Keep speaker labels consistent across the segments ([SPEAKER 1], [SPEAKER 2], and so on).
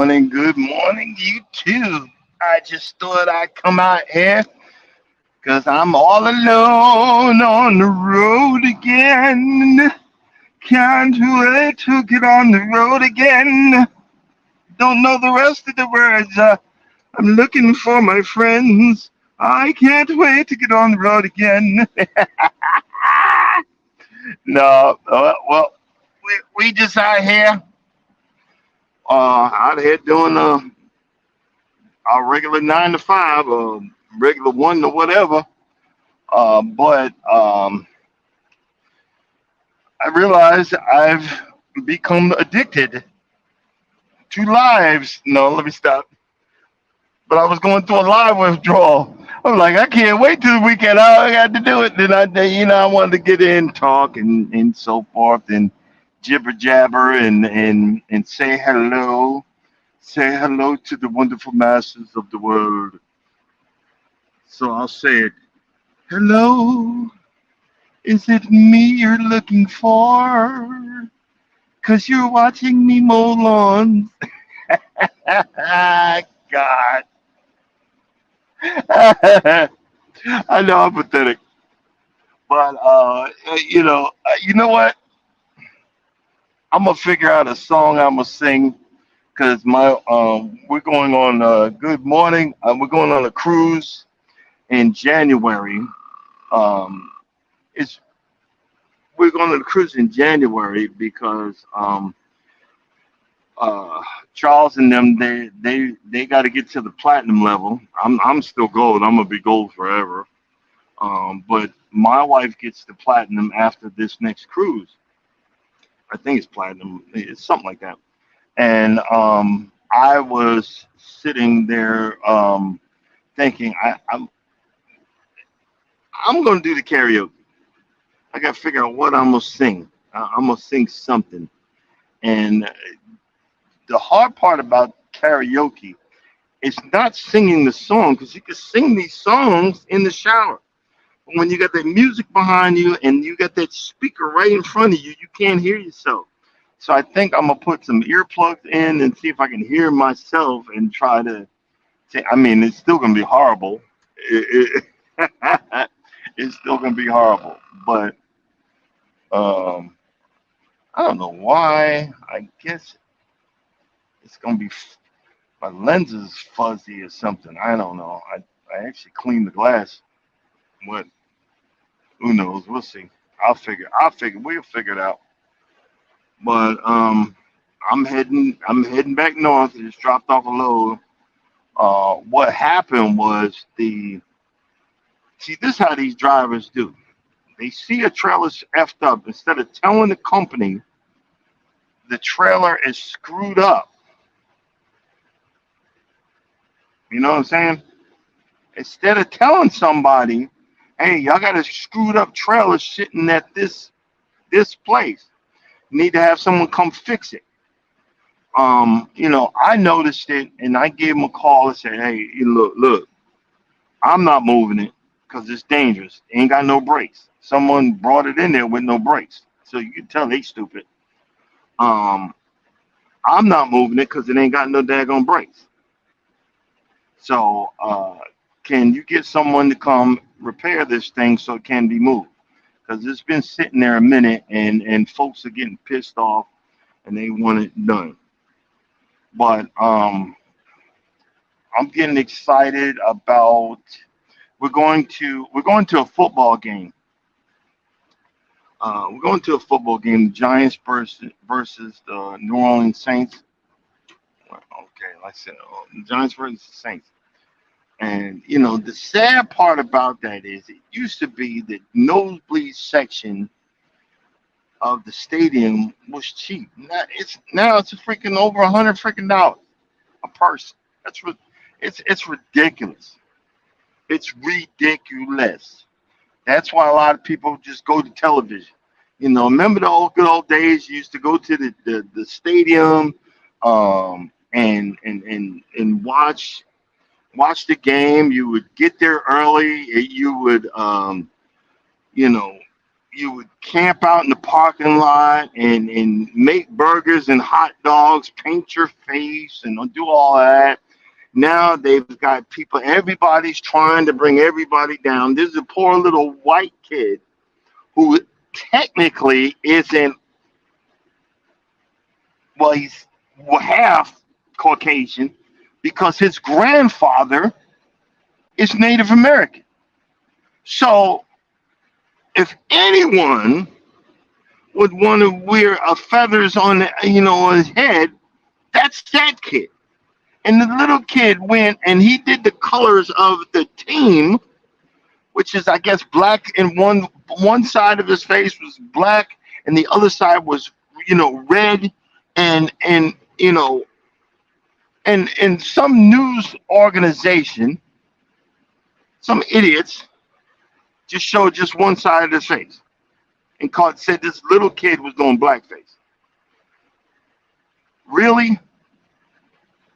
[SPEAKER 1] good morning, YouTube. I just thought I'd come out here because I'm all alone on the road again. Can't wait to get on the road again. Don't know the rest of the words. I'm looking for my friends. I can't wait to get on the road again. No, we just out here doing our regular 9 to 5, regular one to whatever. But I realized I've become addicted to lives. No, let me stop. But I was going through a live withdrawal. I'm like, I can't wait till the weekend. I got to do it. Then I wanted to get in, talk, and so forth, and jibber jabber, and say hello to the wonderful masses of the world. So I'll say it. Hello, is it me you're looking for? Cause you're watching me mow lawns. God. I know I'm pathetic, but you know what? I'm gonna figure out a song I'm gonna sing because my we're going on good morning. We're going on a cruise in January. Um, it's we're going on a cruise in January because uh, Charles and them they got to get to the platinum level. I'm still gold. I'm gonna be gold forever. But my wife gets the platinum after this next cruise. I think it's platinum. It's something like that. And I was sitting there thinking, I'm going to do the karaoke. I got to figure out what I'm going to sing. I'm going to sing something. And the hard part about karaoke is not singing the song because you can sing these songs in the shower. When you got that music behind you and you got that speaker right in front of you, you can't hear yourself. So I think I'm gonna put some earplugs in and see if I can hear myself and try to. I mean, it's still gonna be horrible. It's still gonna be horrible, but um, I don't know why. I guess it's gonna be my lens is fuzzy or something. I don't know. I actually cleaned the glass. What? Who knows? We'll see. I'll figure. We'll figure it out. But I'm heading back north. I just dropped off a load. What happened was the see this is how these drivers do. They see a trailer's effed up. Instead of telling the company the trailer is screwed up, you know what I'm saying? Instead of telling somebody, hey, y'all got a screwed up trailer sitting at this place. You need to have someone come fix it. I noticed it and I gave him a call and said, hey, look, I'm not moving it because it's dangerous. It ain't got no brakes. Someone brought it in there with no brakes. So you can tell they stupid. Um, I'm not moving it because it ain't got no daggone brakes. So can you get someone to come repair this thing so it can be moved? Because it's been sitting there a minute and folks are getting pissed off and they want it done. But I'm getting excited about we're going to a football game. We're going to a football game, Giants versus the New Orleans Saints. Okay, like I said, Giants versus the Saints. And the sad part about that is it used to be the nosebleed section of the stadium was cheap. Now it's a freaking over $100 a person. It's ridiculous. It's ridiculous. That's why a lot of people just go to television. Remember the old good old days? You used to go to the stadium, and watch the game. You would get there early. You would you know you would camp out in the parking lot and make burgers and hot dogs, paint your face, and do all that. Now they've got people, everybody's trying to bring everybody down. There's a poor little white kid who technically isn't, well, he's half Caucasian because his grandfather is Native American. So if anyone would want to wear a feathers on his head, that's that kid. And the little kid went and he did the colors of the team, which is I guess black, and one side of his face was black and the other side was red, and and some news organization, some idiots just showed just one side of his face and said this little kid was doing blackface. Really?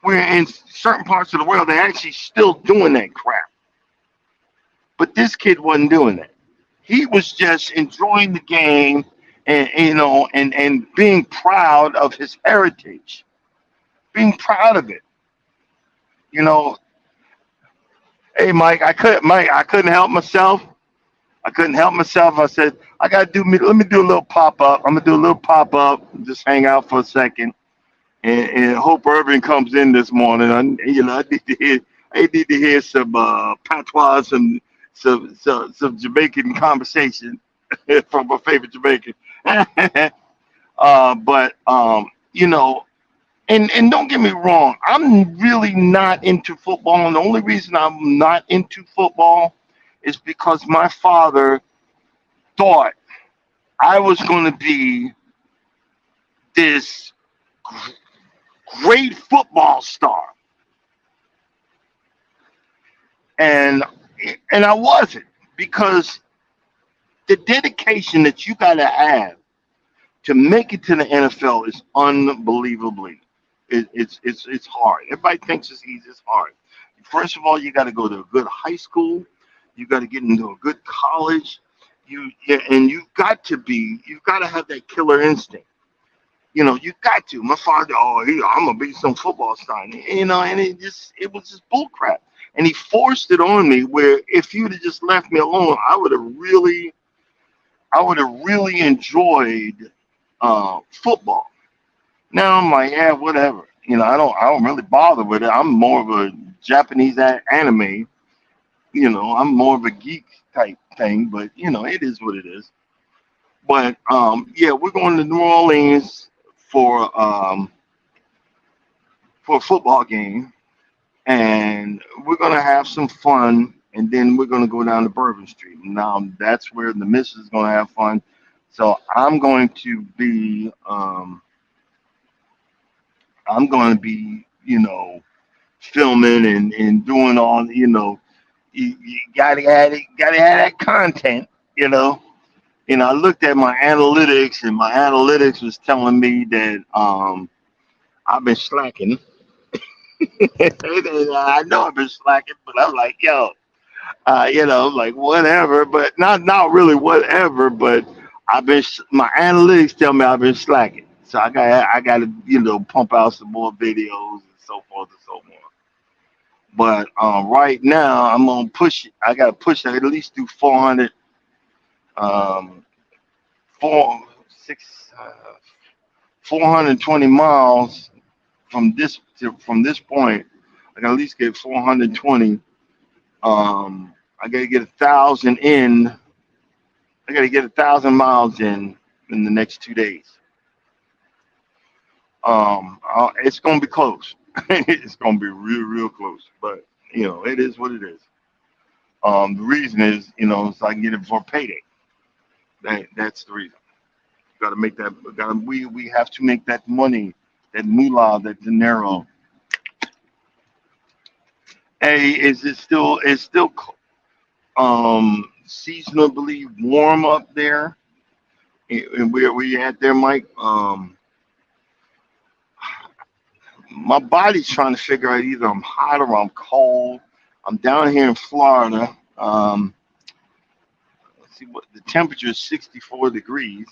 [SPEAKER 1] Where in certain parts of the world they're actually still doing that crap. But this kid wasn't doing that. He was just enjoying the game and being proud of his heritage, being proud of it. You know, hey Mike, I couldn't help myself. I couldn't help myself. I said, I gotta let me do a little pop up. I'm gonna do a little pop up, just hang out for a second, and hope Irving comes in this morning. I need to hear some patois, some Jamaican conversation from my favorite Jamaican. But and don't get me wrong, I'm really not into football, and the only reason I'm not into football is because my father thought I was going to be this great football star, and I wasn't, because the dedication that you got to have to make it to the NFL is unbelievably. It's hard. Everybody thinks it's easy. It's hard. First of all, you got to go to a good high school. You got to get into a good college. And you've got to have that killer instinct. You got to. My father, I'm gonna be some football star, and it was just bull crap. And he forced it on me. Where if you'd have just left me alone, I would have really enjoyed football. Now I'm like, yeah, whatever. I don't really bother with it. I'm more of a Japanese anime. I'm more of a geek type thing, but it is what it is. But yeah, we're going to New Orleans for a football game, and we're gonna have some fun, and then we're gonna go down to Bourbon Street. Now that's where the missus is gonna have fun. So I'm going to be filming and doing all, you gotta have that content, you know. I looked at my analytics, and my analytics was telling me that I've been slacking. I know I've been slacking, but I'm like, yo, like whatever, but not really whatever, but my analytics tell me I've been slacking. So I got to pump out some more videos and so forth and so on. But right now I'm gonna push it. I gotta push it at least do 400, um, four, six, 420 miles from this point. I gotta at least get 420. I gotta get 1,000 in. I gotta get 1,000 miles in the next 2 days. It's gonna be close. It's gonna be real close. But it is what it is. The reason is, so I can get it before payday. That's the reason. Got to make that. We have to make that money, that moolah, that dinero. Hey, is it still? It's still seasonably warm up there. And where we at there, Mike? My body's trying to figure out either I'm hot or I'm cold. I'm down here in Florida. see what the temperature is 64 degrees.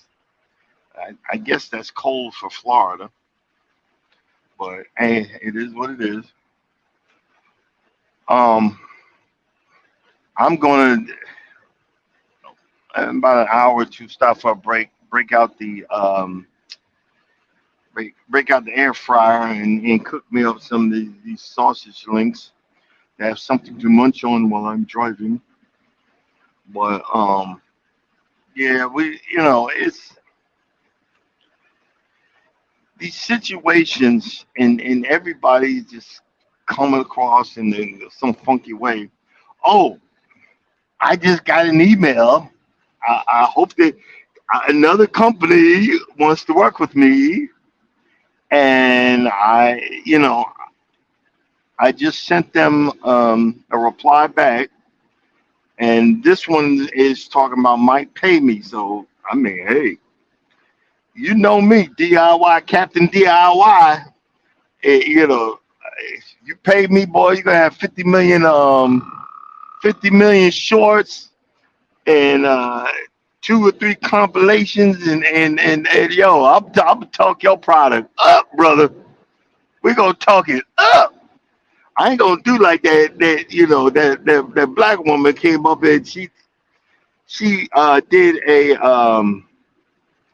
[SPEAKER 1] I guess that's cold for Florida, but hey, it is what it is. Um, I'm gonna in about an hour or two stop for a break. Break out the air fryer and cook me up some of these sausage links to have something to munch on while I'm driving. But yeah, it's these situations and everybody just coming across in some funky way. Oh, I just got an email. I hope that another company wants to work with me, and I just sent them a reply back, and this one is talking about might pay me. So I mean, hey, you know me, DIY Captain DIY. If you pay me, boy, you're gonna have 50 million shorts and two or three compilations, and yo, I'm talk your product up, brother. We gonna talk it up. I ain't gonna do like that black woman came up and she did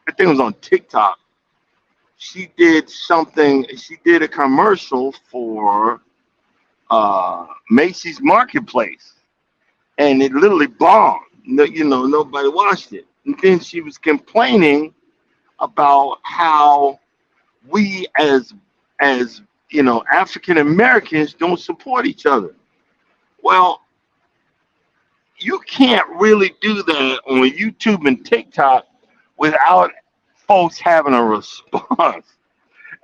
[SPEAKER 1] I think it was on TikTok. She did something. She did a commercial for Macy's Marketplace, and it literally bombed. No, nobody watched it. And then she was complaining about how we as African Americans don't support each other. Well, you can't really do that on YouTube and TikTok without folks having a response.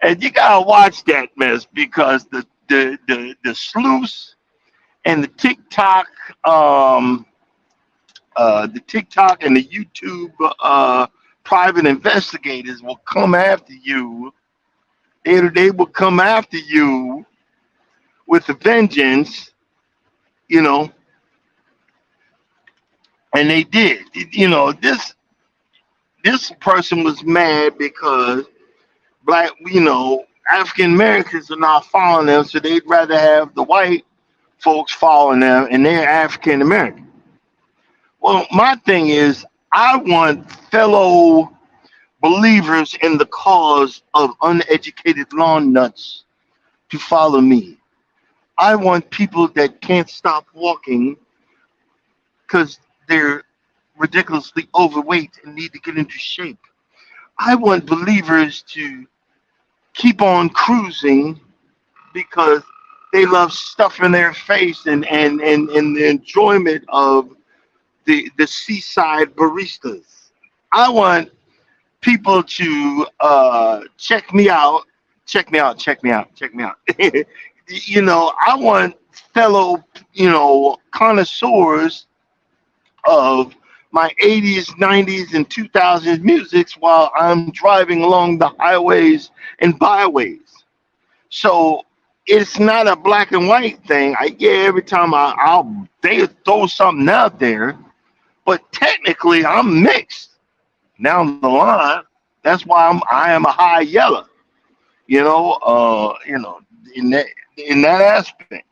[SPEAKER 1] And you gotta watch that mess because the sleuths and um the TikTok and the YouTube private investigators will come after you. They will come after you with a vengeance, you know, and they did. This person was mad because black, African Americans are not following them, so they'd rather have the white folks following them, and they're African American. Well, my thing is, I want fellow believers in the cause of uneducated lawn nuts to follow me. I want people that can't stop walking because they're ridiculously overweight and need to get into shape. I want believers to keep on cruising because they love stuffing their face and the enjoyment of the seaside baristas. I want people to check me out. I want fellow, connoisseurs of my 80s, 90s, and 2000s musics while I'm driving along the highways and byways. So it's not a black and white thing. Every time they throw something out there, but technically I'm mixed down the line. That's why I am a high yeller. You know, in that aspect,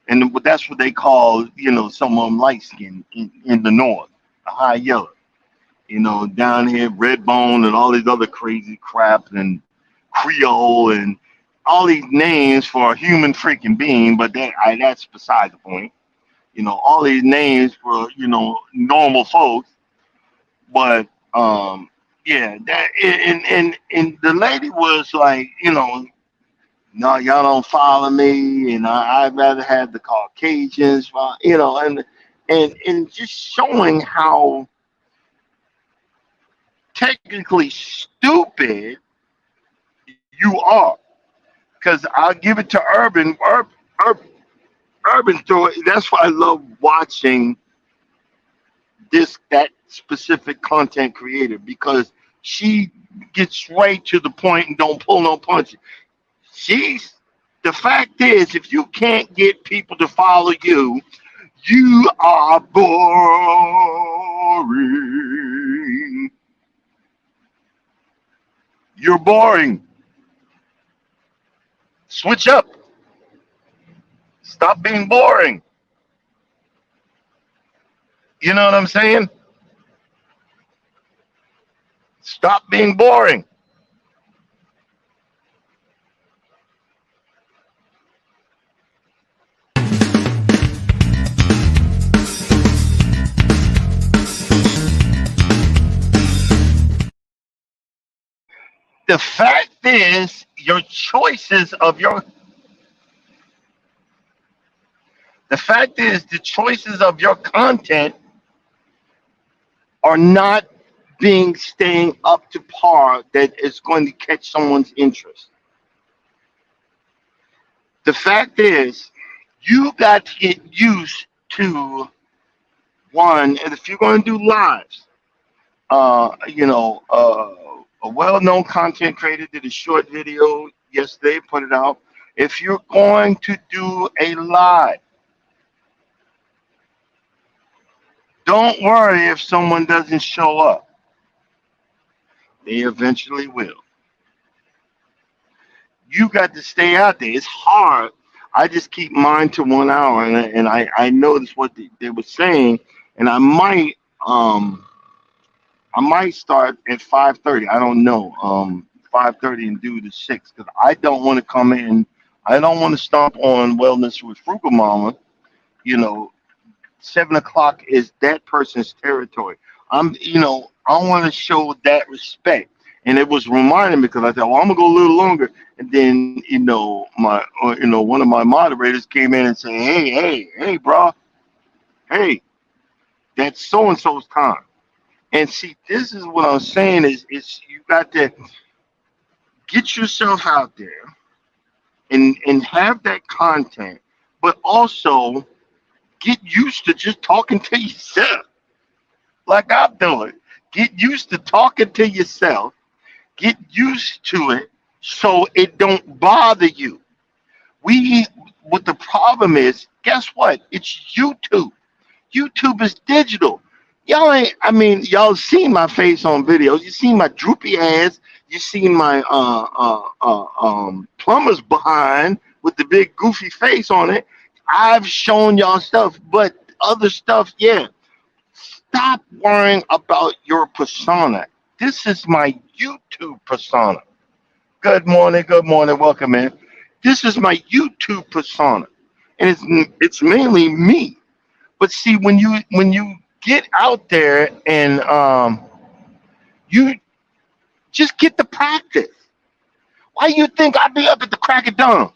[SPEAKER 1] and that's what they call some of them light skin in the north, a high yeller. Down here, red bone and all these other crazy crap and Creole and all these names for a human freaking being, but that's beside the point. All these names for normal folks, but yeah, that and the lady was like, no, y'all don't follow me, and I'd rather have the Caucasians, and just showing how technically stupid you are. Because I'll give it to Urban Story. That's why I love watching that specific content creator because she gets right to the point and don't pull no punches. The fact is, if you can't get people to follow you, you are bored. boring. You're boring. Switch up. Stop being boring. You know what I'm saying? Stop being boring. The fact is, your choices of your the fact is the choices of your content are not being staying up to par that is going to catch someone's interest. The fact is, you got to get used to one, and if you're going to do lives, a well-known content creator did a short video yesterday, put it out. If you're going to do a live, don't worry if someone doesn't show up. They eventually will. You got to stay out there. It's hard. I just keep mine to 1 hour, and I noticed what they were saying, and I might start at 5:30. I don't know. 5:30 and do the 6 because I don't want to come in. I don't want to stomp on Wellness with Frugal Mama. You know, 7 o'clock is that person's territory. I want to show that respect. And it was reminding me because I thought, well, I'm gonna go a little longer. And then, one of my moderators came in and said, hey, bro, hey, that's so and so's time. And see, this is what I'm saying is you got to get yourself out there and have that content, but also get used to just talking to yourself like I'm doing. Get used to talking to yourself. Get used to it so it don't bother you. What the problem is, guess what? It's YouTube. YouTube is digital. Y'all seen my face on videos. You seen my droopy ass. You seen my plumber's behind with the big goofy face on it. I've shown y'all stuff, but other stuff, yeah. Stop worrying about your persona. This is my YouTube persona. Good morning, welcome in. This is my YouTube persona, and it's mainly me. But see, when you get out there and you just get the practice. Why you think I'd be up at the crack of dawn?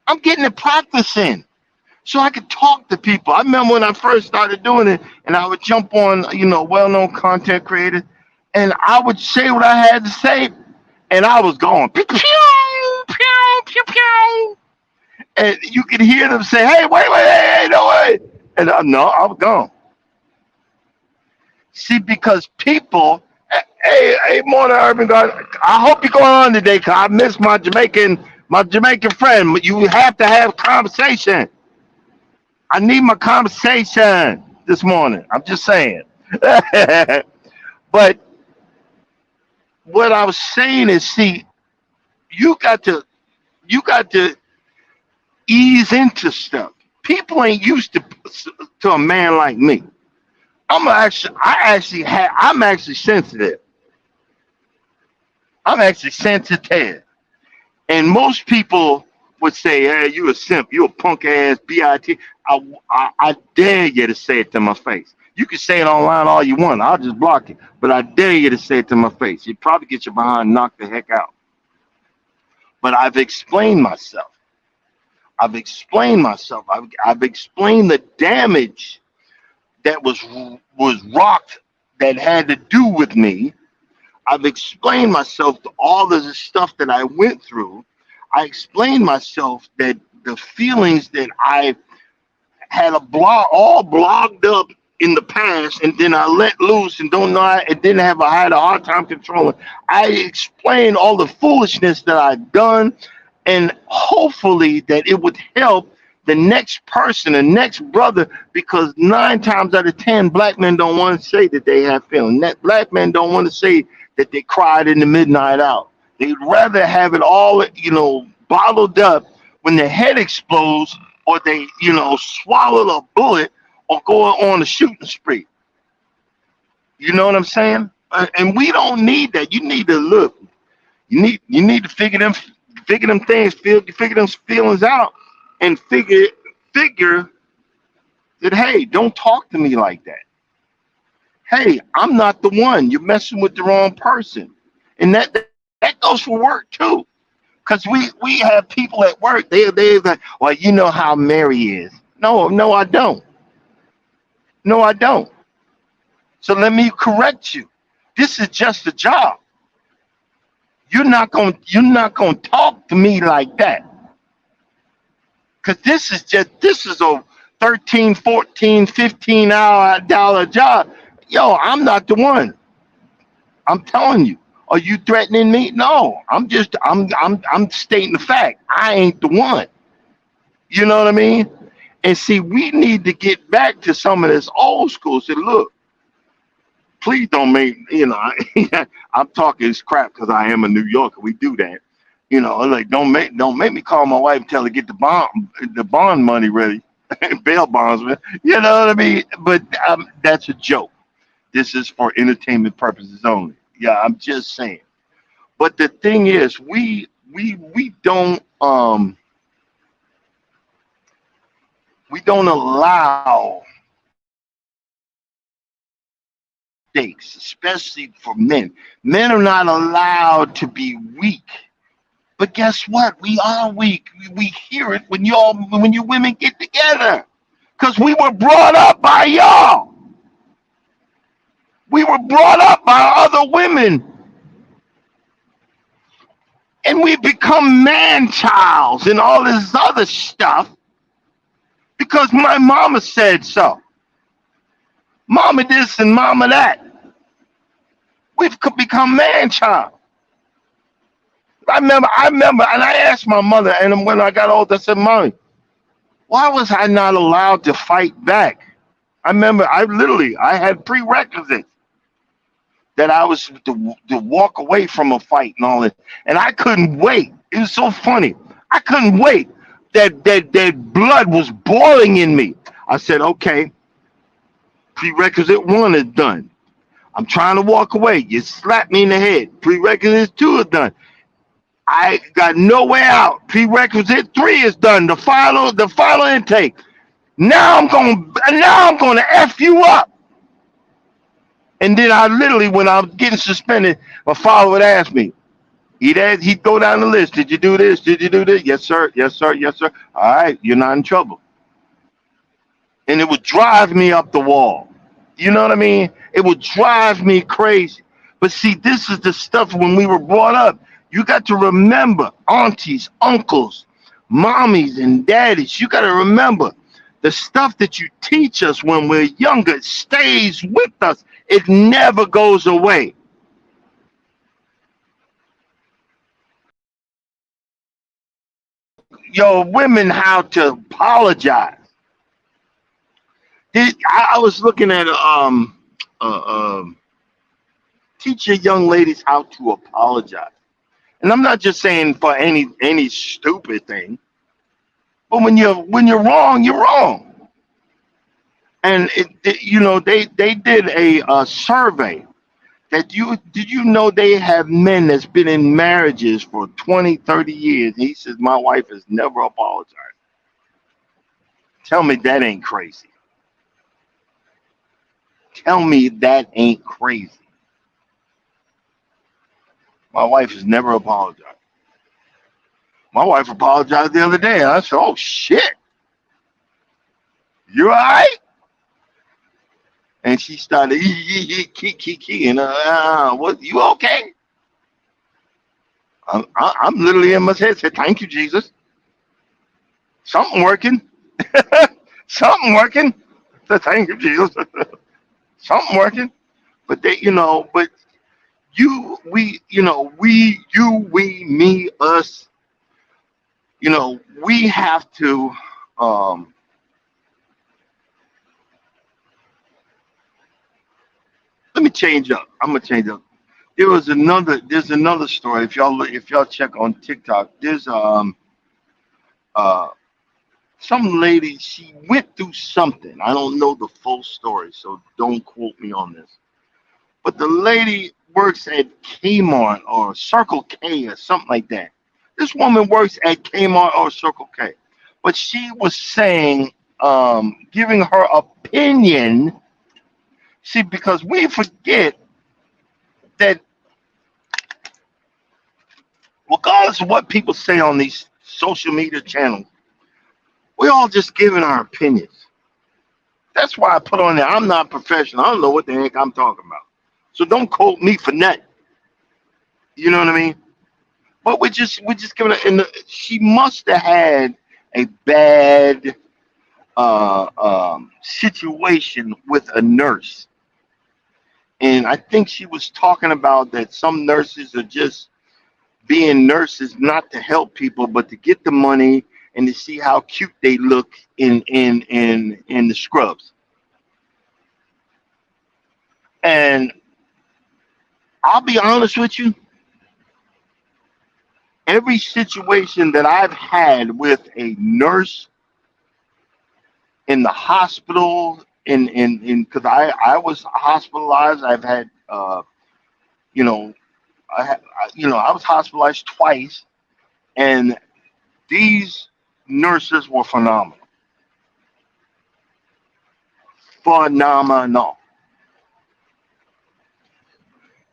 [SPEAKER 1] I'm getting the practice in so I could talk to people. I remember when I first started doing it, and I would jump on, well-known content creators, and I would say what I had to say, and I was going pew pew pew pew pew, and you could hear them say, "Hey, wait, hey, no way," and no, I was gone. See, because people, hey, morning, Urban God. I hope you're going on today, cause I miss my Jamaican friend. You have to have conversation. I need my conversation this morning. I'm just saying. But what I was saying is, see, you got to ease into stuff. People ain't used to a man like me. I'm actually sensitive. I'm actually sensitive. And most people would say, hey, you a simp, you a punk ass BIT. I dare you to say it to my face. You can say it online all you want. I'll just block it. But I dare you to say it to my face. You'd probably get your behind knocked the heck out. But I've explained myself. I've explained the damage that was rocked that had to do with me. I've explained myself to all of the stuff that I went through. I explained myself that the feelings that I had all blogged up in the past, and then I let loose and I had a hard time controlling. I explained all the foolishness that I've done, and hopefully that it would help the next person, the next brother, because 9 times out of 10, black men don't want to say that they have feelings. Black men don't want to say that they cried in the midnight hour. They'd rather have it all, bottled up when their head explodes, or they, swallow a bullet, or go on a shooting spree. You know what I'm saying? And we don't need that. You need to look. You need to figure them things, figure them feelings out, and figure that, hey, don't talk to me like that. Hey, I'm not the one. You're messing with the wrong person, and that goes for work too. Because we have people at work. They like, well, you know how Mary is. No, I don't. No, I don't. So let me correct you. This is just a job. You're not gonna talk to me like that. Because this is a 13, 14, 15 hour dollar job. Yo, I'm not the one. I'm telling you. Are you threatening me? No. I'm stating the fact. I ain't the one. You know what I mean? And see, we need to get back to some of this old school. Say, look, please don't make, I'm talking crap because I am a New Yorker. We do that. Like don't make me call my wife and tell her to get the bond money ready, bail bonds. You know what I mean? But that's a joke. This is for entertainment purposes only. Yeah, I'm just saying. But the thing is, we don't allow mistakes, especially for men. Men are not allowed to be weak. But guess what? We are weak. We hear it when you women get together. Because we were brought up by y'all. We were brought up by other women. And we become man-childs and all this other stuff because my mama said so. Mama this and mama that. We've become man-child. I remember, and I asked my mother, and when I got older, I said, Mommy, why was I not allowed to fight back? I remember I had prerequisites that I was to walk away from a fight and all that. And I couldn't wait. It was so funny. I couldn't wait. That blood was boiling in me. I said, okay, prerequisite 1 is done. I'm trying to walk away. You slapped me in the head. Prerequisite 2 is done. I got no way out. Prerequisite 3 is done. The final intake. Now I'm gonna F you up. And then I literally, when I was getting suspended, my father would ask me, he'd go down the list. Did you do this? Did you do this? Yes, sir. Yes, sir. Yes, sir. All right, you're not in trouble. And it would drive me up the wall. You know what I mean? It would drive me crazy. But see, this is the stuff when we were brought up. You got to remember, aunties, uncles, mommies, and daddies. You got to remember the stuff that you teach us when we're younger stays with us. It never goes away. Yo, women, how to apologize. I was looking at teach your young ladies how to apologize, and I'm not just saying for any stupid thing, but when you're wrong, you're wrong. And they did a survey that did you know they have men that's been in marriages for 20, 30 years. And he says, my wife has never apologized. Tell me that ain't crazy. Tell me that ain't crazy. My wife has never apologized. My wife apologized the other day. And I said, oh, shit. You all right? And she started, and what? You okay? I'm literally in my head. Said, thank you, Jesus. Something working. Something working. Said, thank you, Jesus. Something working. But but we, me, us. We have to Um, Let me change up. I'm gonna change up. There's another story. If y'all check on TikTok, there's uh some lady, she went through something. I don't know the full story, so don't quote me on this. But the lady works at Kmart or Circle K or something like that. This woman works at Kmart or Circle K. But she was saying, giving her opinion. See, because we forget that regardless of what people say on these social media channels, we all just giving our opinions. That's why I put on there. I'm not professional. I don't know what the heck I'm talking about. So don't quote me for nothing. You know what I mean? But we're just giving it. And she must have had a bad situation with a nurse, and I think she was talking about that some nurses are just being nurses not to help people, but to get the money and to see how cute they look in the scrubs. And I'll be honest with you, every situation that I've had with a nurse in the hospital, in because I was hospitalized. I've had you know I was hospitalized twice, and these nurses were phenomenal, phenomenal.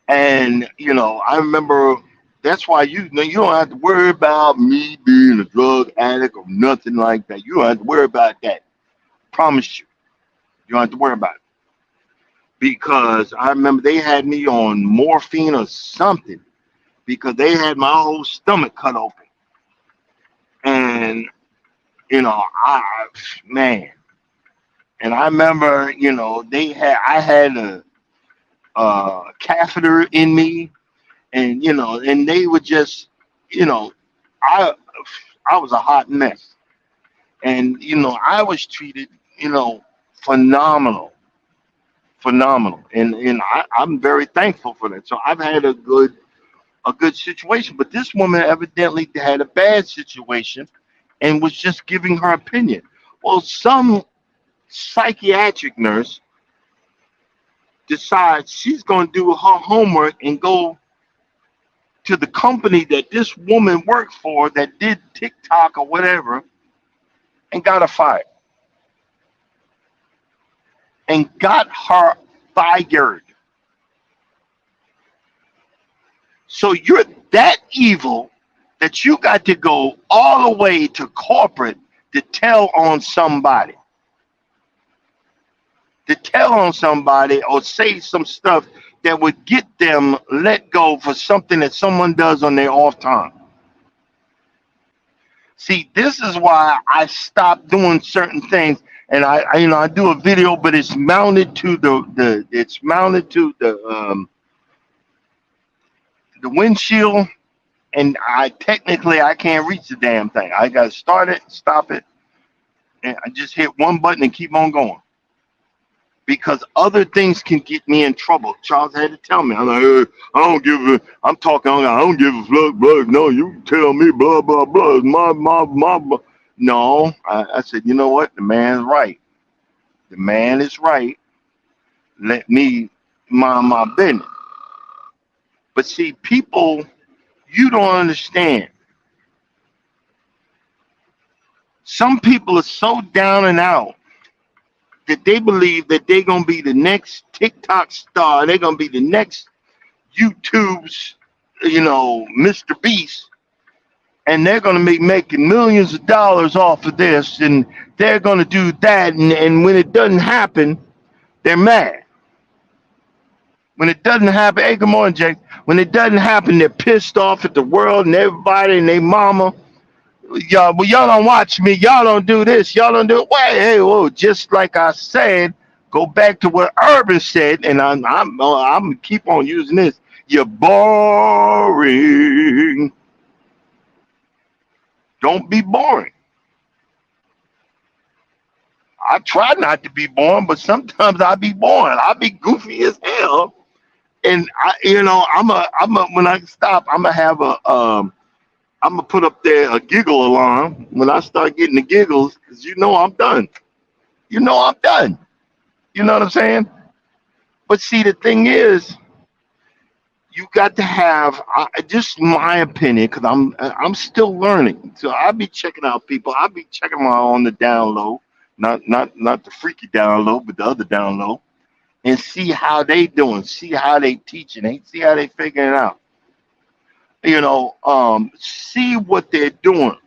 [SPEAKER 1] And I remember that's why you don't have to worry about me being a drug addict or nothing like that. You don't have to worry about that. Promise you, you don't have to worry about it because I remember they had me on morphine or something because they had my whole stomach cut open. And I man, and I remember I had a catheter in me, and and they would just you know I I was a hot mess, and I was treated phenomenal, phenomenal, and I'm very thankful for that. So I've had a good situation, but this woman evidently had a bad situation and was just giving her opinion. Well, some psychiatric nurse decides she's going to do her homework and go to the company that this woman worked for that did TikTok or whatever and got her fired and got her fired. So you're that evil that you got to go all the way to corporate to tell on somebody, or say some stuff that would get them let go for something that someone does on their off time. See, this is why I stopped doing certain things, and I do a video, but it's mounted to the windshield, and I can't reach the damn thing. I got to start it, stop it, and I just hit one button and keep on going because other things can get me in trouble. Charles had to tell me. I'm like, I don't give a. I'm talking. I don't give a fuck, blah. No, you tell me, blah blah blah. It's my. No, I said, you know what? The man's right. The man is right. Let me mind my business. But see, people, you don't understand. Some people are so down and out that they believe that they're gonna be the next TikTok star. They're gonna be the next YouTube's, Mr. Beast, and they're gonna be making millions of dollars off of this, and they're gonna do that, and when it doesn't happen, they're mad. When it doesn't happen, hey, good morning, Jake. When it doesn't happen, they're pissed off at the world and everybody and their mama. Y'all don't watch me. Y'all don't do this. Y'all don't do it. Wait, hey, whoa! Just like I said, go back to what Urban said, and I'm gonna keep on using this. You're boring. Don't be boring. I try not to be boring, but sometimes I be boring. I be goofy as hell, and when I stop, I'm gonna have I'm gonna put up there a giggle alarm when I start getting the giggles, because I'm done. I'm done. You know what I'm saying? But see, the thing is, you got to have just my opinion, because I'm still learning. So I'll be checking out people. I'll be checking them out on the down low, not the freaky down low, but the other down low, and see how they doing, see how they teaching, see how they figuring it out. See what they're doing.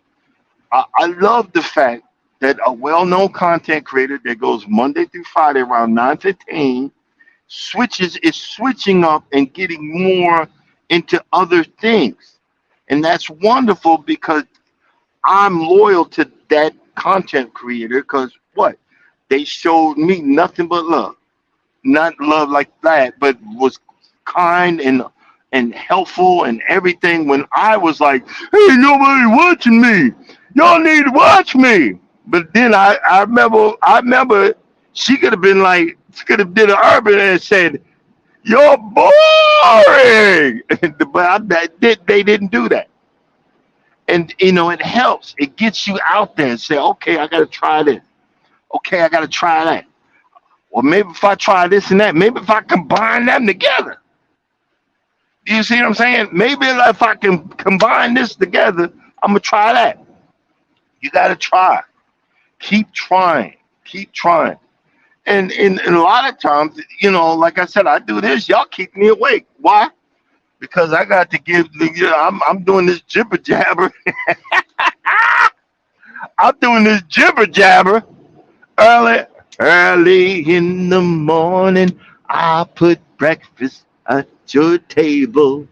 [SPEAKER 1] I love the fact that a well-known content creator that goes Monday through Friday around 9:15 is switching up and getting more into other things. And that's wonderful, because I'm loyal to that content creator, because what? They showed me nothing but love. Not love like that, but was kind and helpful and everything, when I was like, hey, nobody watching me. Y'all need to watch me. But then I remember she could have been like, she could have did an urban and said, you're boring. But I bet they didn't do that. And it helps. It gets you out there and say, okay, I gotta try this. Okay, I gotta try that. Or maybe if I try this and that, maybe if I combine them together. Do you see what I'm saying? Maybe if I can combine this together, I'm gonna try that. You gotta try. Keep trying. Keep trying. And a lot of times, like I said, I do this. Y'all keep me awake. Why? Because I got to give. I'm doing this jibber jabber. I'm doing this jibber jabber early, early in the morning. I put breakfast at your table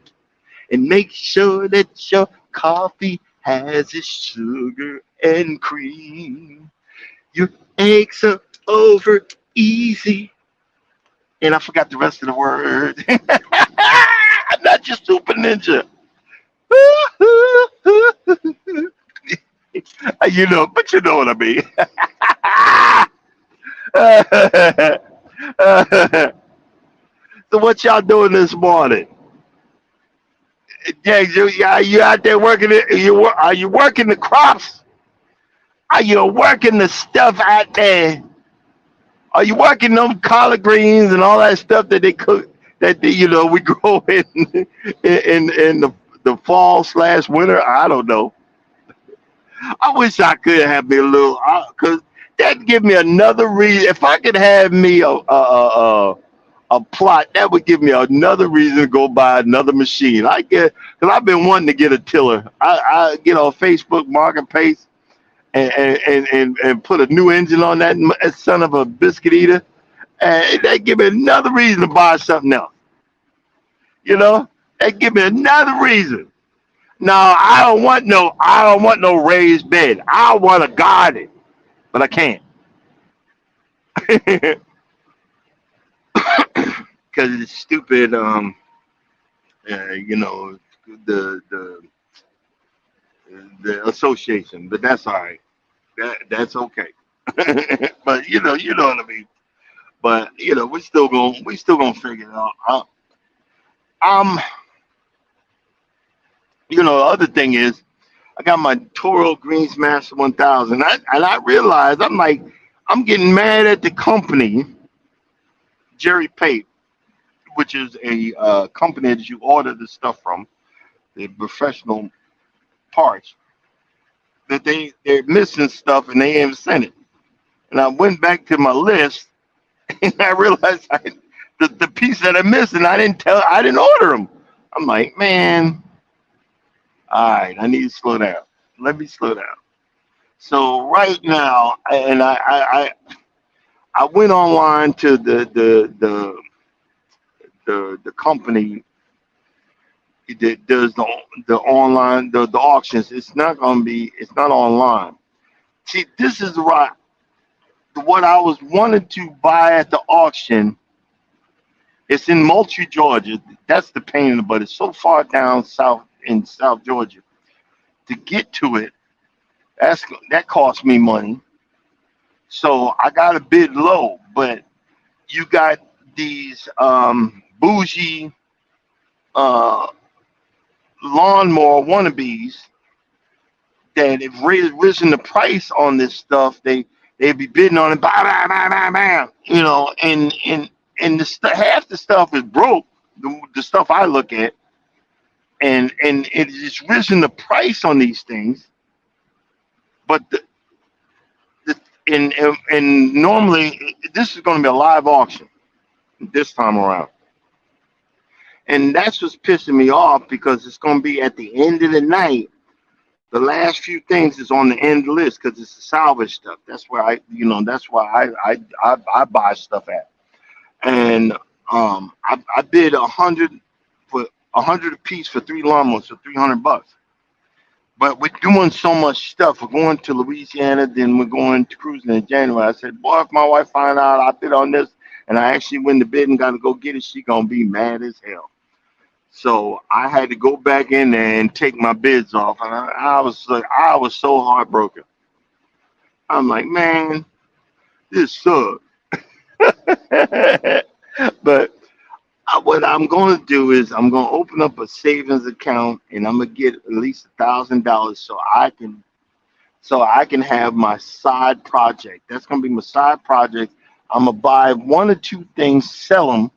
[SPEAKER 1] and make sure that your coffee has its sugar and cream. Your eggs are over easy. And I forgot the rest of the word. I'm not just super ninja. But you know what I mean. So what y'all doing this morning? James, you out there working it? Are you working the crops? Are you working the stuff out there? Are you working them collard greens and all that stuff that they cook, we grow in the fall slash winter? I don't know. I wish I could have me a little, because that'd give me another reason. If I could have me a plot, that would give me another reason to go buy another machine. Because I've been wanting to get a tiller. I get on Facebook Marketplace and put a new engine on that son of a biscuit eater, and that give me another reason to buy something else. That give me another reason. No, I don't want no raised bed. I want a garden, but I can't because it's stupid. You know, the the association, but that's all right. That's okay. But you know what I mean. But we still gonna figure it out. Um, the other thing is, I got my Toro Greensmaster 1000. And I realized, I'm like, I'm getting mad at the company, Jerry Pate, which is a company that you order the stuff from, the professional parts, that they're missing stuff and they haven't sent it. And I went back to my list and I realized the piece that I missed, and I didn't order them. I'm like, man, all right, I need to slow down. Let me slow down. So right now, and I went online to the company that does the online the auctions. It's not online. See, this is what I was wanting to buy at the auction. It's in Moultrie, Georgia. That's the pain in the butt. It's so far down south in South Georgia. To get to it, that cost me money. So I got a bid low, but you got these bougie uh, lawnmower wannabes that have risen the price on this stuff. They be bidding on it, bam, bam, bam, bam, bam, and half the stuff is broke. The stuff I look at, and it's just risen the price on these things. But the and normally this is going to be a live auction this time around, and that's what's pissing me off because it's going to be at the end of the night. The last few things is on the end of the list because it's the salvage stuff. That's where that's why I buy stuff at. And I bid 100 for 100 a piece for three lawnmowers for $300. But we're doing so much stuff. We're going to Louisiana, then we're going to cruising in January. I said, boy, if my wife find out I bid on this and I actually win the bid and got to go get it, she gonna be mad as hell. So I had to go back in there and take my bids off, and I was so heartbroken. I'm like, man, this sucks. But what I'm going to do is I'm going to open up a savings account, and I'm going to get at least $1,000 so I can have my side project. That's going to be my side project. I'm gonna buy one or two things, sell them,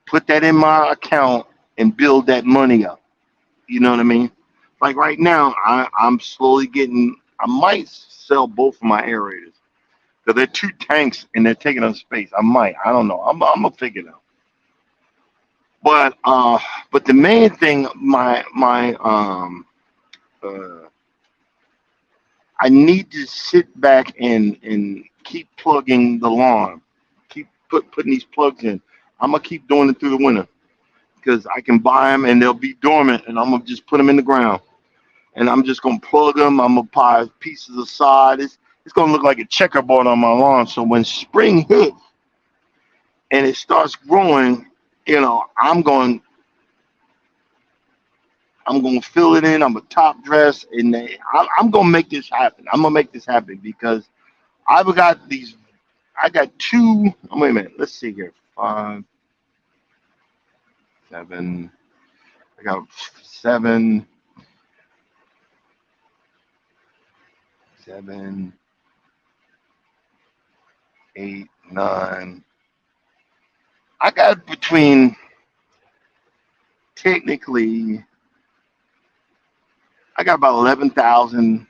[SPEAKER 1] put that in my account, and build that money up. You know what I mean? Like right now, I'm slowly getting. I might sell both of my aerators because they're two tanks and they're taking up space. I might. I don't know. I'm gonna figure it out. But the main thing, uh, I need to sit back and keep plugging the lawn, keep putting these plugs in. I'm gonna keep doing it through the winter because I can buy them and they'll be dormant, and I'm gonna just put them in the ground, and I'm just gonna plug them. I'm gonna buy pieces of sod. It's gonna look like a checkerboard on my lawn. So when spring hits and it starts growing, I'm going to fill it in. I'm a top dress, and I'm going to make this happen. I'm going to make this happen because I've got these. I got two. Oh, wait a minute. Let's see here. 5, 7. I got 7, 7, 8, 9. I got between technically. I got about 11,000,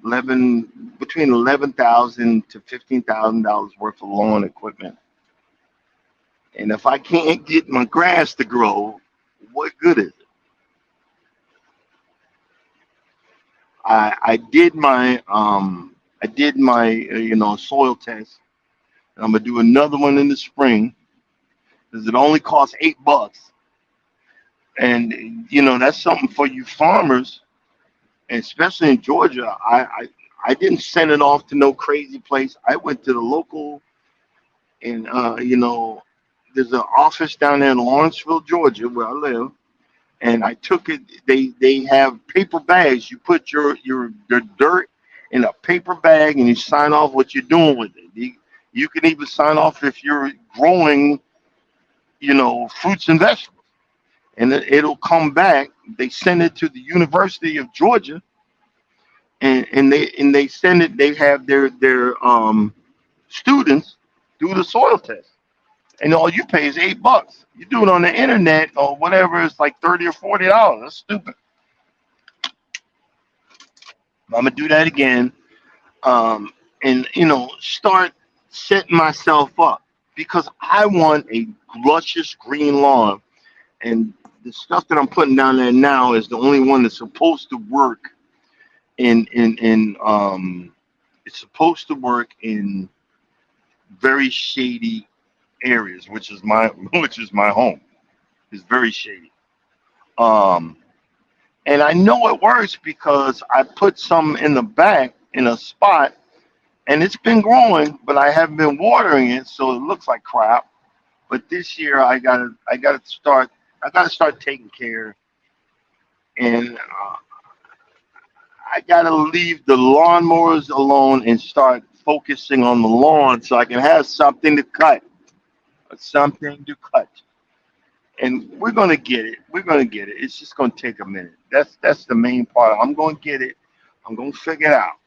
[SPEAKER 1] 11 between 11,000 to $15,000 worth of lawn equipment. And if I can't get my grass to grow, what good is it? I did my soil test, and I'm gonna do another one in the spring because it only costs $8. And that's something for you farmers, and especially in Georgia. I didn't send it off to no crazy place. I went to the local, and there's an office down there in Lawrenceville, Georgia, where I live, and I took it. They have paper bags. You put your dirt in a paper bag, and you sign off what you're doing with it. You can even sign off if you're growing, fruits and vegetables, and it'll come back. They send it to the University of Georgia, and they send it. They have their students do the soil test, and all you pay is $8. You do it on the internet or whatever. It's like $30 or $40. That's stupid. I'm gonna do that again, and start setting myself up because I want a luscious green lawn, and the stuff that I'm putting down there now is the only one that's supposed to work in it's supposed to work in very shady areas, which is my which is my home. It's very shady. Um, and I know it works because I put some in the back in a spot, and it's been growing, but I haven't been watering it, so it looks like crap. But this year I gotta start taking care, and I gotta leave the lawnmowers alone and start focusing on the lawn so I can have something to cut, something to cut. And we're gonna get it. We're gonna get it. It's just gonna take a minute. That's the main part. I'm gonna get it. I'm gonna figure it out.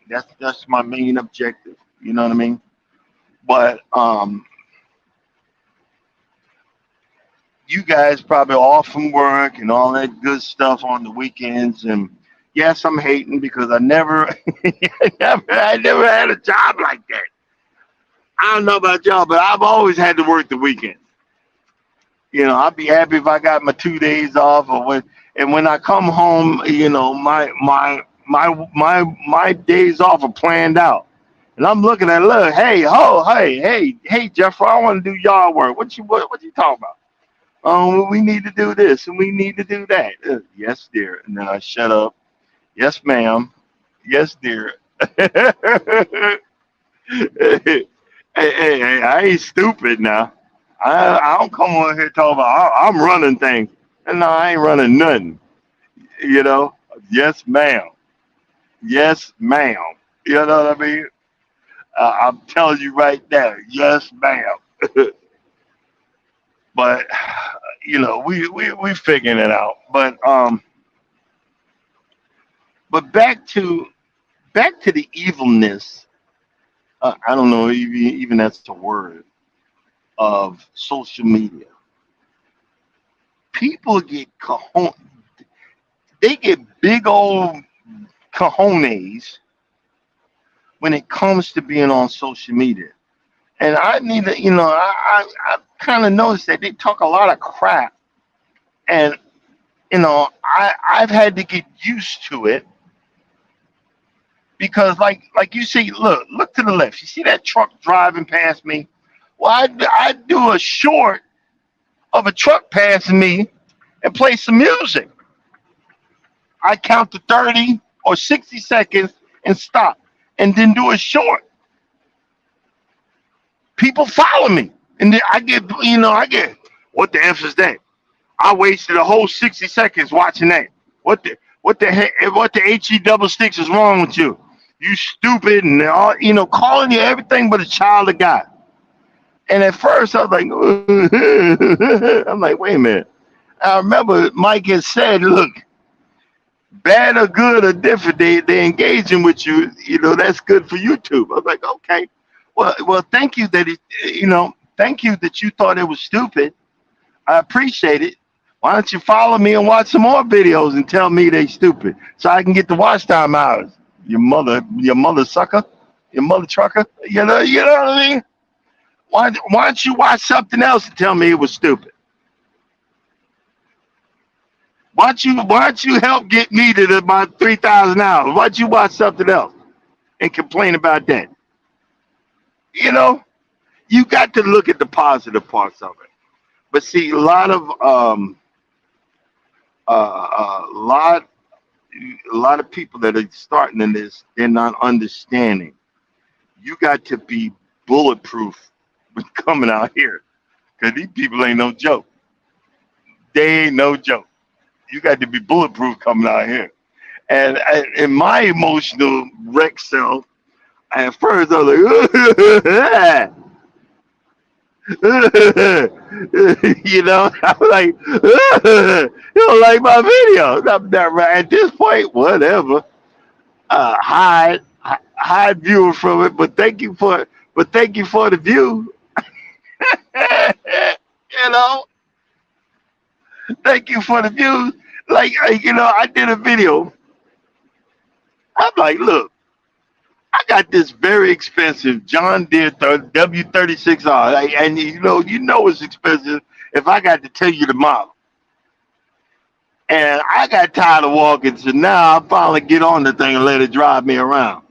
[SPEAKER 1] That's my main objective. You know what I mean? But you guys probably off from work and all that good stuff on the weekends. And yes, I'm hating because I never, I never had a job like that. I don't know about y'all, but I've always had to work the weekends. I'd be happy if I got my 2 days off, and when I come home, my days off are planned out. And I'm looking at, look, hey, hey, Jeffrey, I want to do yard work. What you talking about? We need to do this and we need to do that. Yes, dear. And then I shut up. Yes, ma'am. Yes, dear. Hey, I ain't stupid now. I don't come on here talking about I'm running things. And no, I ain't running nothing. You know. Yes, ma'am. Yes, ma'am. You know what I mean? I'm telling you right now. Yes, ma'am. But we figuring it out. But back to the evilness. I don't know even that's a word of social media. People get they get big old cojones when it comes to being on social media. And I need to, I kind of noticed that they talk a lot of crap, and I've had to get used to it because, like you see, look to the left. You see that truck driving past me? Well, I do a short of a truck passing me and play some music. I count to 30 or 60 seconds and stop, and then do a short. People follow me, and then I get what the F is that? I wasted a whole 60 seconds watching that. What the heck? What the he double sticks is wrong with you? You stupid, and all calling you everything but a child of God. And at first I was like, I'm like, wait a minute. I remember Mike had said, look, bad or good or different, they engaging with you. That's good for YouTube. I was like, okay. Well, thank you thank you that you thought it was stupid. I appreciate it. Why don't you follow me and watch some more videos and tell me they stupid so I can get the watch time hours? Your mother sucker, your mother trucker. You know what I mean? Why don't you watch something else and tell me it was stupid? Why don't you help get me to about 3,000 hours? Why don't you watch something else and complain about that? You got to look at the positive parts of it. But see, a lot of people that are starting in this, they're not understanding. You got to be bulletproof with coming out here, because these people ain't no joke. They ain't no joke. You got to be bulletproof coming out here. And in my emotional wreck self, at first I was like, I was like, you don't like my videos. I'm not right at this point. Whatever. Hide viewer from it, but thank you for the view. you know, Thank you for the views. I did a video. I'm like, look, I got this very expensive John Deere W36R, and it's expensive if I got to tell you the model. And I got tired of walking, so now I finally get on the thing and let it drive me around.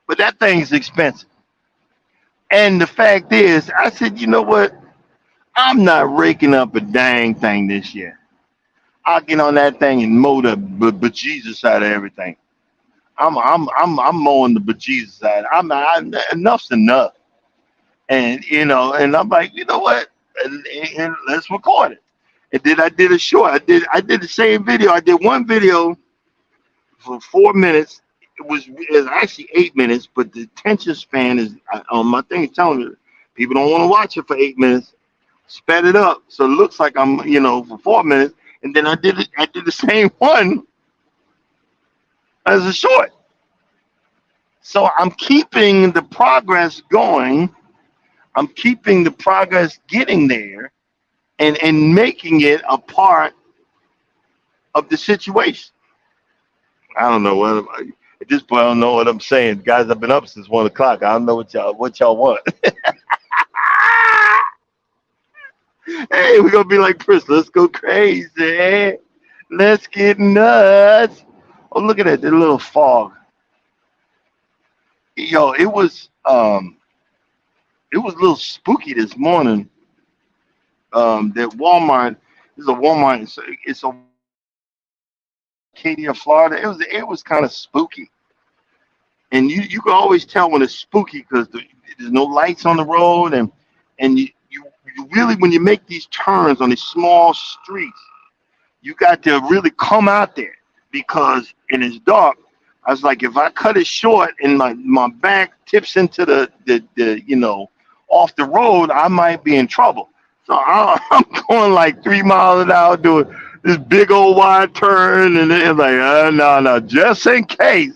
[SPEAKER 1] But that thing's expensive. And the fact is, I said, you know what? I'm not raking up a dang thing this year. I'll get on that thing and mow the bejesus out of everything. I'm mowing the bejesus side. Enough's enough. And and I'm like, you know what? And let's record it. And then I did a short. I did the same video. I did one video for 4 minutes It's actually 8 minutes, but the attention span is on my thing is telling me people don't want to watch it for 8 minutes. Sped it up so it looks like I'm for 4 minutes, and then I did the same one as a short. So I'm keeping the progress going. I'm keeping the progress getting there, and making it a part of the situation. I don't know at this point. I don't know what I'm saying, guys. I've been up since 1 o'clock. I don't know what y'all want. Hey, we're gonna be like Chris. Let's go crazy. Let's get nuts. Oh, look at that, the little fog. Yo, it was a little spooky this morning. That Walmart is a Walmart. It's a Acadia, Florida. It was kind of spooky, and you can always tell when it's spooky because there's no lights on the road, and you really, when you make these turns on these small streets, you got to really come out there because and it's dark. I was like, if I cut it short and my back tips into the off the road, I might be in trouble. So I'm going like 3 miles an hour doing this big old wide turn, and it's like, no, no, just in case.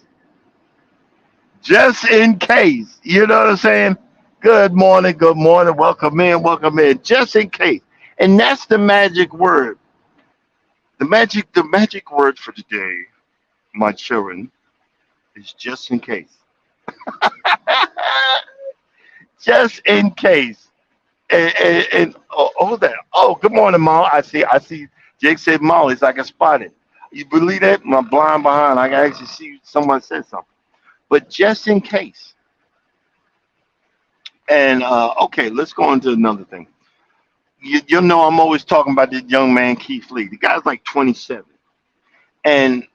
[SPEAKER 1] You know what I'm saying? Good morning, welcome in, just in case. And that's the magic word. The magic word for today, my children, is just in case. Just in case. And oh, that. Oh, good morning, Molly. I see. Jake said Molly, so I can spot it. You believe that? My blind behind. I can actually see someone said something. But just in case. And okay, let's go on to another thing. You know, I'm always talking about this young man, Keith Lee. The guy's like 27, and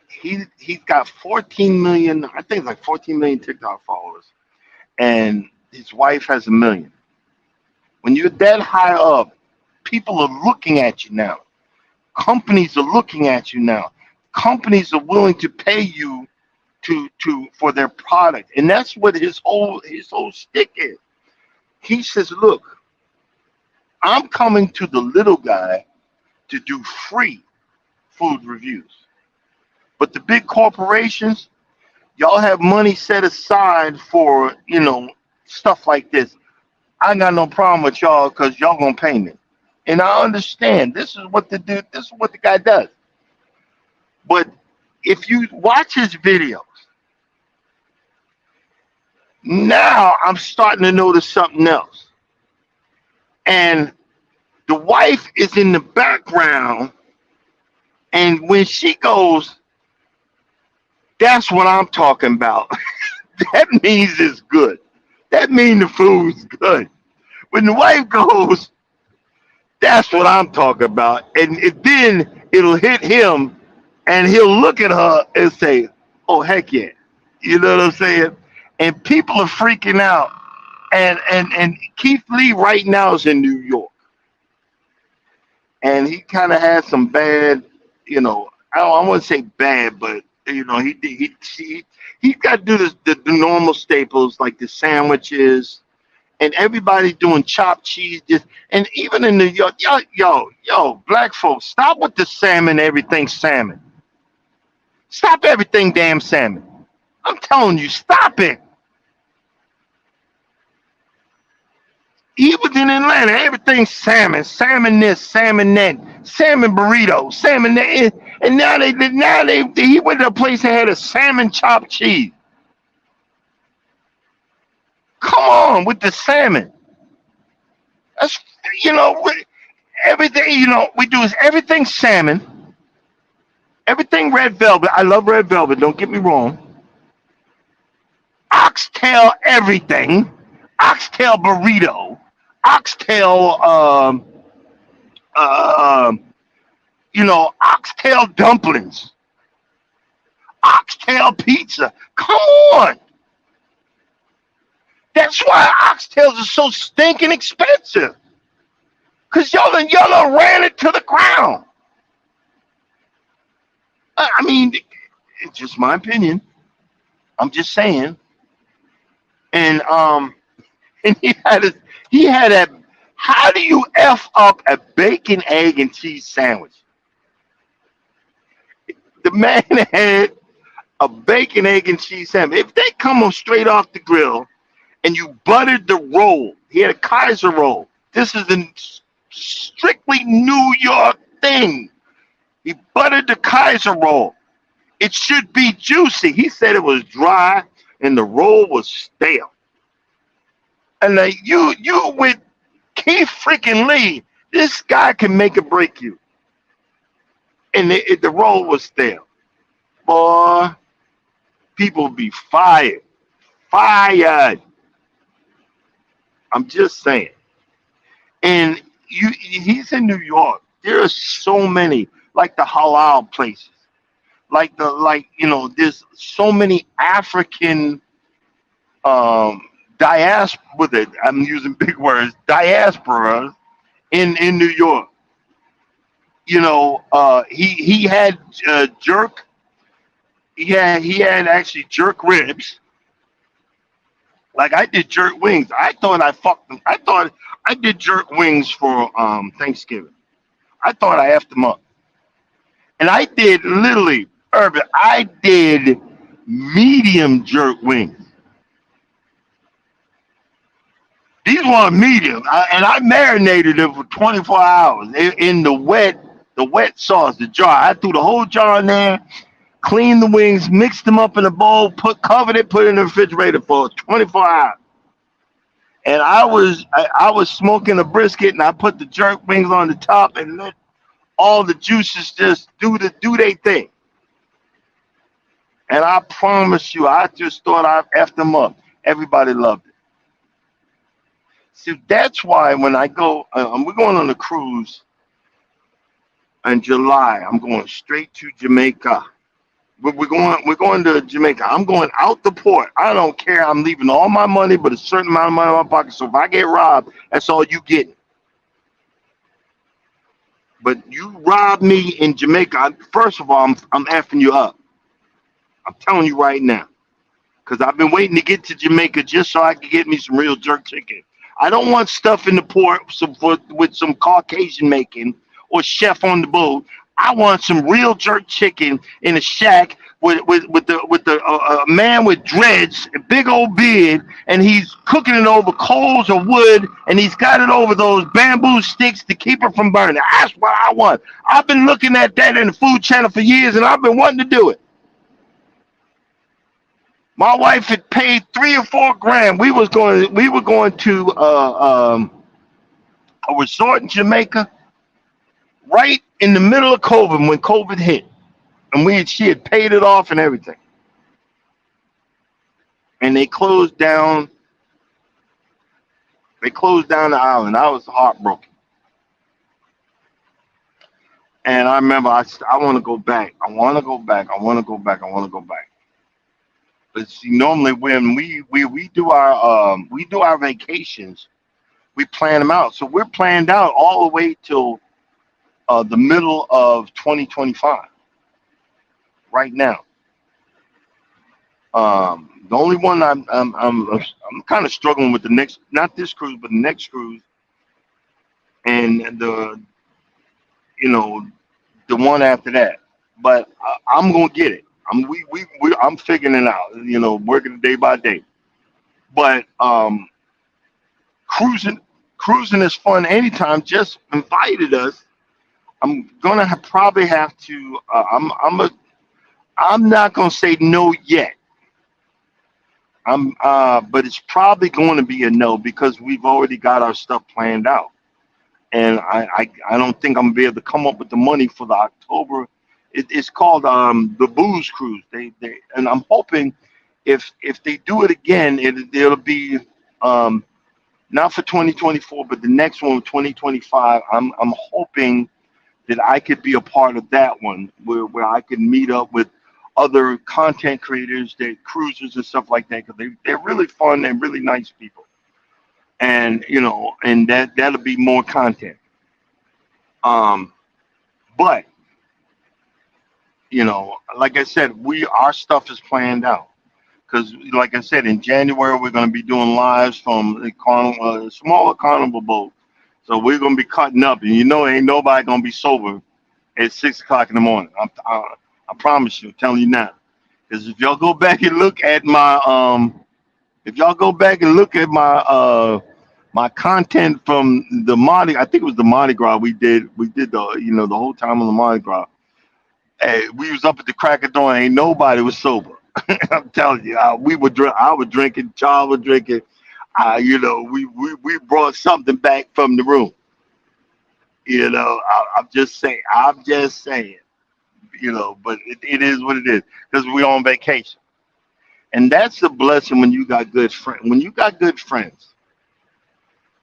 [SPEAKER 1] he's got 14 million. I think it's like 14 million TikTok followers, and his wife has 1 million. When you're that high up, people are looking at you now. Companies are looking at you now. Companies are willing to pay you to for their product, and that's what his whole stick is. He says, "Look, I'm coming to the little guy to do free food reviews, but the big corporations, y'all have money set aside for stuff like this. I got no problem with y'all because y'all gonna pay me, and I understand this is what the dude, this is what the guy does. But if you watch his videos, now I'm starting to notice something else. And the wife is in the background, and when she goes, that's what I'm talking about. That means it's good. That means the food's good. When the wife goes, that's what I'm talking about. And then it'll hit him, and he'll look at her and say, oh, heck yeah. You know what I'm saying? And people are freaking out. And Keith Lee right now is in New York. And he kind of had some bad, I wouldn't say bad, but he got to do the normal staples like the sandwiches, and everybody doing chopped cheese. And even in New York, yo, black folks, stop with the salmon. Everything salmon. Stop everything damn salmon. I'm telling you, stop it. Even in Atlanta, everything's salmon, salmon this, salmon that, salmon burrito, salmon that, and now he went to a place that had a salmon chopped cheese. Come on with the salmon. That's everything we do is everything salmon, everything red velvet. I love red velvet. Don't get me wrong. Oxtail everything, oxtail burrito, oxtail oxtail dumplings, oxtail pizza. Come on. That's why oxtails are so stinking expensive. Cause y'all ran it to the ground. I mean, it's just my opinion. I'm just saying. And and he had a. How do you f up a bacon, egg, and cheese sandwich? The man had a bacon, egg, and cheese sandwich. If they come on straight off the grill and you buttered the roll, he had a Kaiser roll. This is a strictly New York thing. He buttered the Kaiser roll. It should be juicy. He said it was dry and the roll was stale. And you with Keith freaking Lee, this guy can make or break you. And the roll was stale. Boy, people be fired. Fired. I'm just saying. And he's in New York. There are so many, like the halal places. There's so many African diaspora with it. I'm using big words, diaspora in New York. He had jerk. He had actually jerk ribs. Like I did jerk wings. I thought I fucked them. I thought I did jerk wings for Thanksgiving. I thought I effed them up, and I did literally urban. I did medium jerk wings. These were medium, and I marinated them for 24 hours in the wet sauce, the jar. I threw the whole jar in there, cleaned the wings, mixed them up in a bowl, covered it, put it in the refrigerator for 24 hours. And I was smoking a brisket, and I put the jerk wings on the top, and let all the juices just do their thing. And I promise you, I just thought I effed them up. Everybody loved it. So that's why when I go, we're going on a cruise in July. I'm going straight to Jamaica. We're going to Jamaica. I'm going out the port. I don't care. I'm leaving all my money, but a certain amount of money in my pocket. So if I get robbed, that's all you get. But you rob me in Jamaica. First of all, I'm effing you up. I'm telling you right now, because I've been waiting to get to Jamaica just so I can get me some real jerk chicken. I don't want stuff in the port with some Caucasian making or chef on the boat. I want some real jerk chicken in a shack with the man with dreads, a big old beard, and he's cooking it over coals of wood, and he's got it over those bamboo sticks to keep it from burning. That's what I want. I've been looking at that in the food channel for years, and I've been wanting to do it. My wife had paid 3 or 4 grand. We were going to a resort in Jamaica right in the middle of COVID when COVID hit, and she had paid it off and everything, and they closed down. They closed down the island. I was heartbroken, and I remember I want to go back. I want to go back. I want to go back. I want to go back. But see, normally when we do our vacations, we plan them out. So we're planned out all the way till the middle of 2025. Right now, the only one I'm kind of struggling with the next, not this cruise, but the next cruise, and you know the one after that. But I'm gonna get it. I'm figuring it out. Working day by day. But cruising cruising is fun anytime. Just invited us. I'm gonna probably have to. I'm not gonna say no yet. But it's probably going to be a no because we've already got our stuff planned out, and I don't think I'm gonna be able to come up with the money for the October. It's called the Booze Cruise. They and I'm hoping if they do it again, it'll be not for 2024, but the next one, 2025. I'm hoping that I could be a part of that one where I could meet up with other content creators, that cruisers and stuff like that, because they're really fun and really nice people, and and that'll be more content. Um, but like I said, our stuff is planned out because like I said, in January we're going to be doing lives from the smaller carnival boat. So we're going to be cutting up, and ain't nobody going to be sober at 6 o'clock in the morning. I promise you, I'm telling you now. Because if y'all go back and look at if y'all go back and look at my content from the Mardi, I think it was the Mardi Gras we did the the whole time on the Mardi Gras. Hey, we was up at the crack of dawn. Ain't nobody was sober. I'm telling you, we were drink. I was drinking. Charles was drinking. We brought something back from the room. I'm just saying. I'm just saying. But it is what it is because we're on vacation, and that's the blessing when you got good friends. When you got good friends,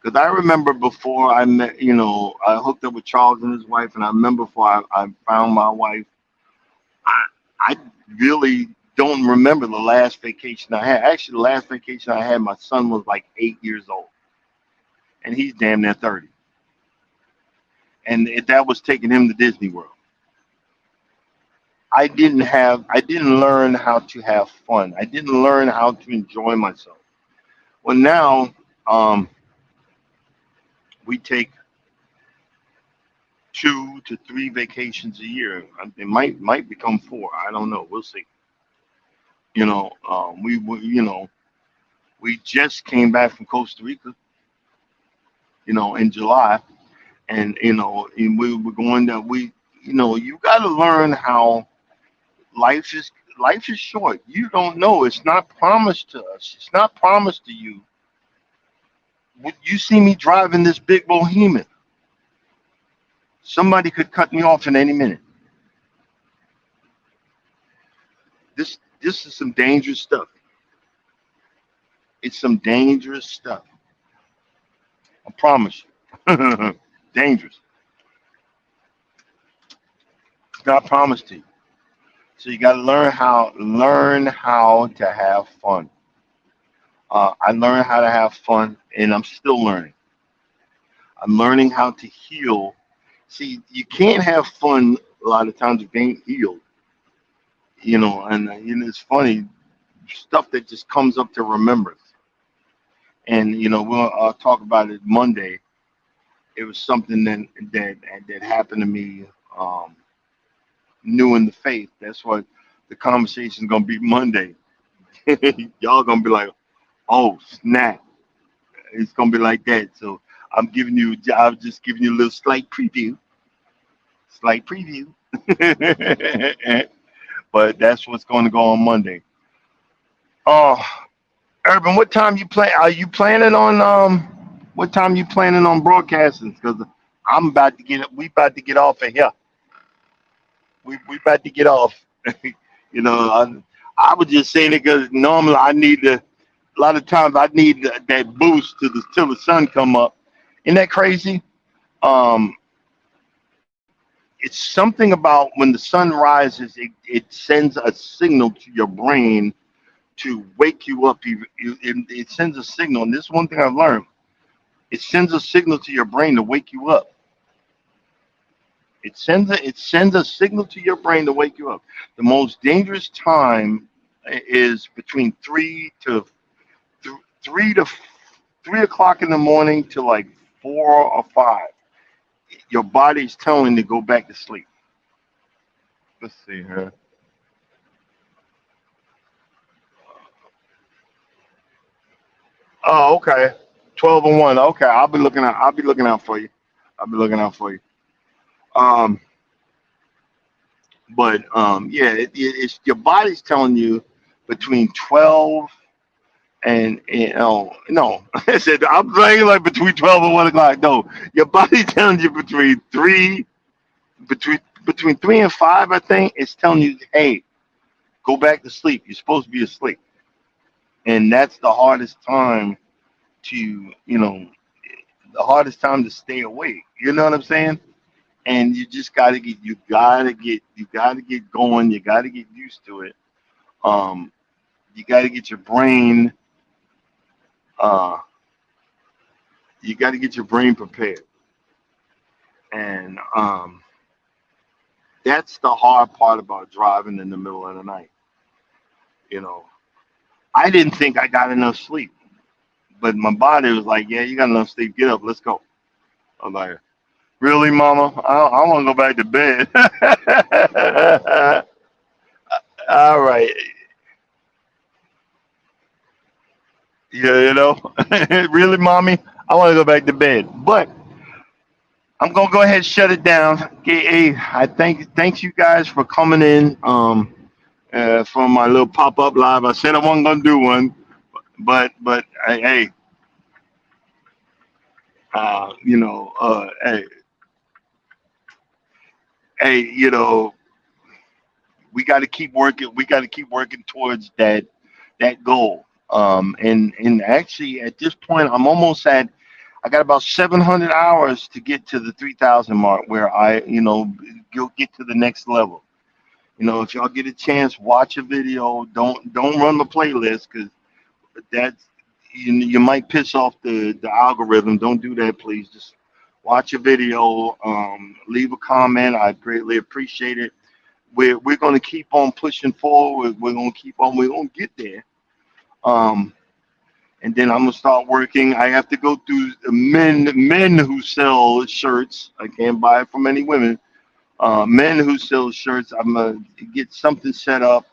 [SPEAKER 1] because I remember before I met, I hooked up with Charles and his wife, and I remember before I found my wife, I I really don't remember the last vacation I had. Actually, the last vacation I had, my son was like 8 years old, and he's damn near 30, and that was taking him to Disney World. I didn't learn how to have fun. I didn't learn how to enjoy myself. Well, now um, we take 2 to 3 vacations a year. It might become four. I don't know. We'll see. We just came back from Costa Rica, in July, and we were going that we, you got to learn how life is. Life is short. You don't know. It's not promised to us. It's not promised to you. You see me driving this big Bohemian. Somebody could cut me off in any minute. This is some dangerous stuff. It's some dangerous stuff. I promise you. Dangerous. It's not promised to you. So you got to learn how to have fun. I learned how to have fun, and I'm still learning. I'm learning how to heal. See, you can't have fun a lot of times if you ain't healed. And it's funny stuff that just comes up to remembrance. And we'll talk about it Monday. It was something that happened to me, um, new in the faith. That's what the conversation's gonna be Monday. Y'all gonna be like, "Oh snap!" It's gonna be like that. So I'm just giving you a little slight preview. But that's what's going to go on Monday. Oh, Urban, what time you play? Are you planning on What time you planning on broadcasting? Because I'm about to get. We about to get off of here. We about to get off. I was just saying it because normally I need to. A lot of times I need that boost till the sun come up. Isn't that crazy? Um, it's something about when the sun rises, it sends a signal to your brain to wake you up. It sends a signal, and this is one thing I've learned. It sends a signal to your brain to wake you up. It sends a signal to your brain to wake you up. The most dangerous time is between 3 to 3 o'clock in the morning to like 4 or 5. Your body's telling you to go back to sleep. Let's see here. Oh, okay. 12 and 1. Okay, I'll be looking out for you. I'll be looking out for you. Um, but yeah, it's your body's telling you between 12 and no. I said I'm playing like between 12 and 1 o'clock. No, your body's telling you between 3 and 5. I think it's telling you, hey, go back to sleep. You're supposed to be asleep, and that's the hardest time to stay awake. You know what I'm saying? And you just you gotta get going. You gotta get used to it. Um, you gotta get your brain, uh, you gotta get your brain prepared, and that's the hard part about driving in the middle of the night. You know, I didn't think I got enough sleep, but my body was like, "Yeah, you got enough sleep. Get up, let's go." I'm like, "Really, Mama? I want to go back to bed." All right, yeah, really, Mommy? I want to go back to bed, but I'm gonna go ahead and shut it down. Okay, hey, I thanks you guys for coming in. For my little pop up live. I said I wasn't gonna do one, but hey, hey, hey, we got to keep working. We got to keep working towards that goal. And actually, at this point, I'm almost at. I got about 700 hours to get to the 3,000 mark, where go get to the next level. If y'all get a chance, watch a video. Don't run the playlist because that's you might piss off the algorithm. Don't do that, please. Just watch a video. Leave a comment. I greatly appreciate it. We're going to keep on pushing forward. We're going to keep on. We're going to get there. Um, and then I'm gonna start working. I have to go through men who sell shirts. I can't buy it from any women. Men who sell shirts. I'm gonna get something set up,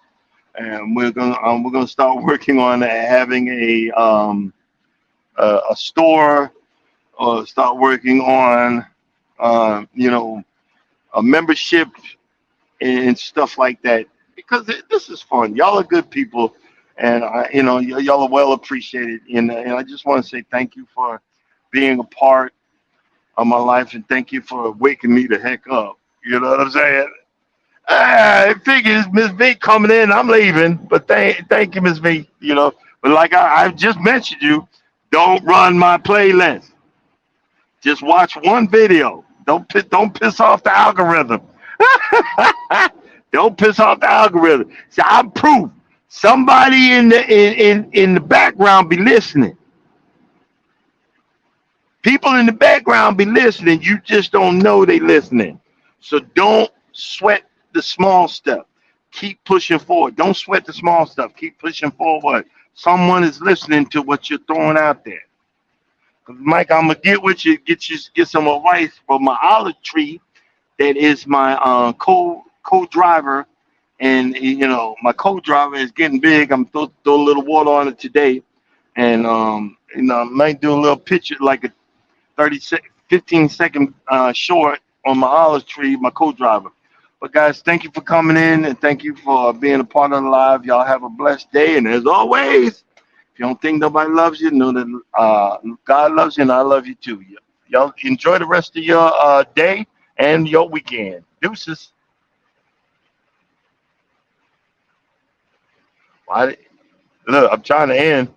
[SPEAKER 1] and we're gonna start working on having a store, or start working on a membership and stuff like that, because this is fun. Y'all are good people, and y'all are well appreciated. And I just want to say thank you for being a part of my life, and thank you for waking me the heck up. You know what I'm saying? I figures Miss V coming in, I'm leaving, but thank you, Miss V. But like I just mentioned, don't run my playlist. Just watch one video. Don't piss off the algorithm. Don't piss off the algorithm. See, I'm proof. Somebody in the background be listening. People in the background be listening. You just don't know they listening. So don't sweat the small stuff. Keep pushing forward. Don't sweat the small stuff. Keep pushing forward. Someone is listening to what you're throwing out there. Mike, I'm gonna get with you, get some advice for my olive tree. That is my co-driver, and my co-driver is getting big. I'm throw a little water on it today, and I might do a little picture like a 15-second short on my olive tree, my co-driver. But guys, thank you for coming in, and thank you for being a part of the live. Y'all have a blessed day, and as always, if you don't think nobody loves you, know that God loves you, and I love you too. Y'all enjoy the rest of your day and your weekend. Deuces. Why? Look, I'm trying to end.